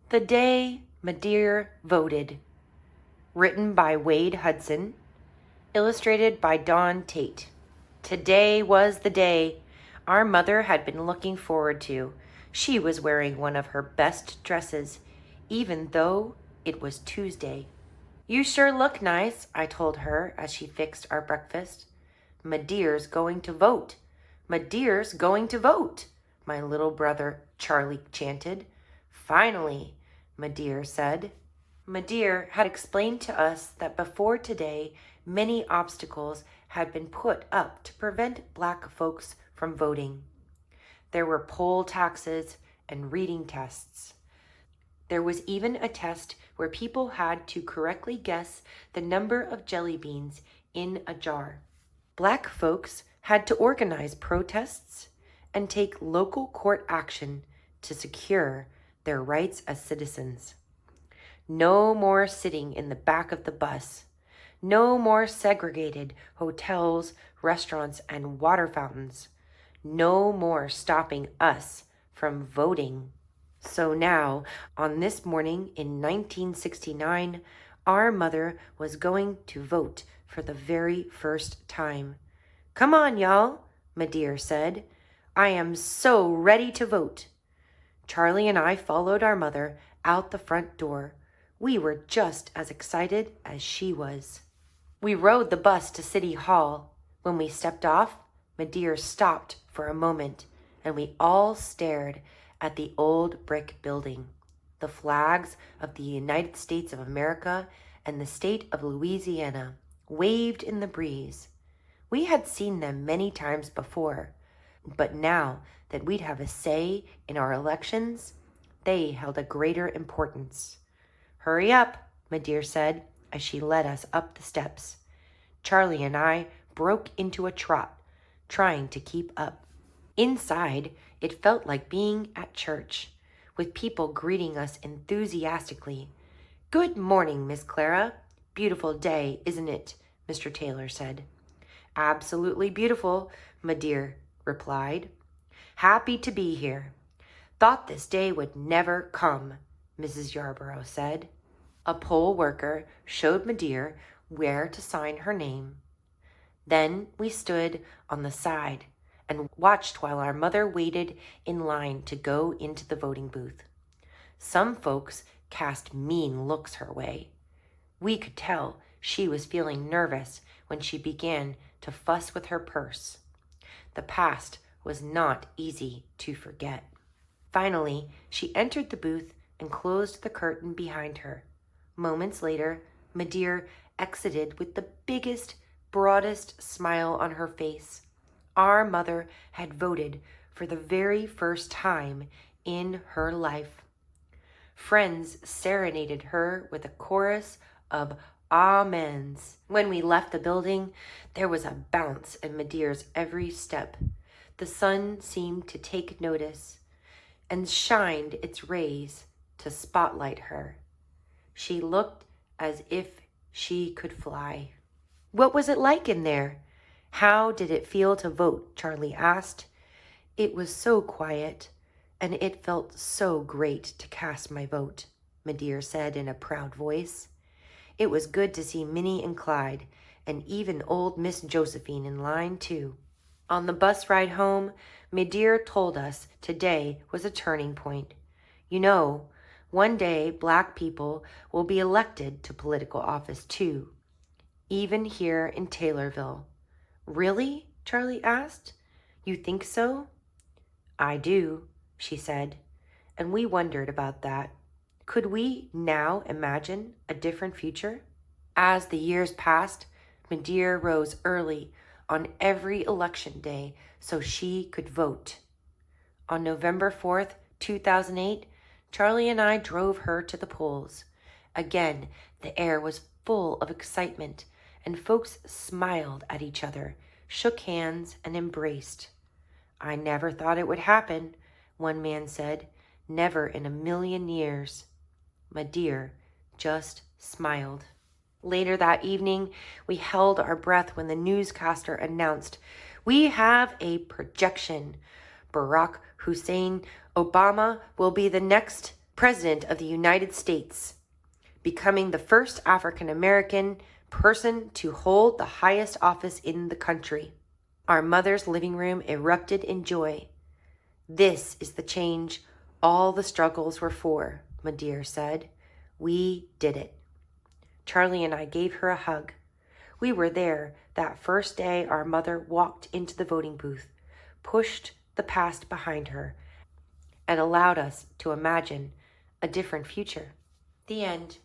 The Day Madear Voted. Written by Wade Hudson. Illustrated by Dawn Tate. Today was the day our mother had been looking forward to. She was wearing one of her best dresses, even though it was Tuesday. "You sure look nice," I told her as she fixed our breakfast. "Madear's going to vote. Madear's going to vote," my little brother Charlie chanted. "Finally," Madear said. Madear had explained to us that before today, many obstacles had been put up to prevent Black folks from voting. There were poll taxes and reading tests. There was even a test where people had to correctly guess the number of jelly beans in a jar. Black folks had to organize protests and take local court action to secure their rights as citizens. No more sitting in the back of the bus. No more segregated hotels, restaurants, and water fountains. No more stopping us from voting. So now, on this morning in 1969, our mother was going to vote for the very first time. "Come on, y'all," Madear said. "I am so ready to vote." Charlie and I followed our mother out the front door. We were just as excited as she was. We rode the bus to City Hall. When we stepped off, Madear stopped for a moment, and we all stared at the old brick building. The flags of the United States of America and the state of Louisiana waved in the breeze. We had seen them many times before, but now that we'd have a say in our elections, they held a greater importance. "Hurry up," Madear said as she led us up the steps. Charlie and I broke into a trot, trying to keep up. Inside, it felt like being at church, with people greeting us enthusiastically. "Good morning, Miss Clara. Beautiful day, isn't it?" Mr. Taylor said. "Absolutely beautiful," Madear replied. "Happy to be here. Thought this day would never come," Mrs. Yarborough said. A poll worker showed Madear where to sign her name. Then we stood on the side and watched while our mother waited in line to go into the voting booth. Some folks cast mean looks her way. We could tell she was feeling nervous when she began to fuss with her purse. The past was not easy to forget. Finally, she entered the booth and closed the curtain behind her. Moments later, Madear exited with the biggest, broadest smile on her face. Our mother had voted for the very first time in her life. Friends serenaded her with a chorus of amens. When we left the building, there was a bounce in Madear's every step. The sun seemed to take notice and shined its rays to spotlight her. She looked as if she could fly. "What was it like in there? How did it feel to vote?" Charlie asked. "It was so quiet, and it felt so great to cast my vote," Madear said in a proud voice. "It was good to see Minnie and Clyde, and even old Miss Josephine in line, too." On the bus ride home, Madear told us today was a turning point. "You know, one day Black people will be elected to political office too, even here in Taylorville." "Really?" Charlie asked. "You think so?" "I do," she said, and we wondered about that. Could we now imagine a different future? As the years passed, Madear rose early on every election day so she could vote. On November 4th, 2008, Charlie and I drove her to the polls. Again, the air was full of excitement, and folks smiled at each other, shook hands, and embraced. "I never thought it would happen," one man said. "Never in a million years." Madear just smiled. Later that evening, we held our breath when the newscaster announced, "We have a projection. Barack Hussein Obama will be the next President of the United States, becoming the first African American person to hold the highest office in the country. Our mother's living room erupted in joy. This is the change all the struggles were for, Madear said. We did it. Charlie and I gave her a hug. We were there that first day our mother walked into the voting booth, pushed the past behind her, and allowed us to imagine a different future. The end.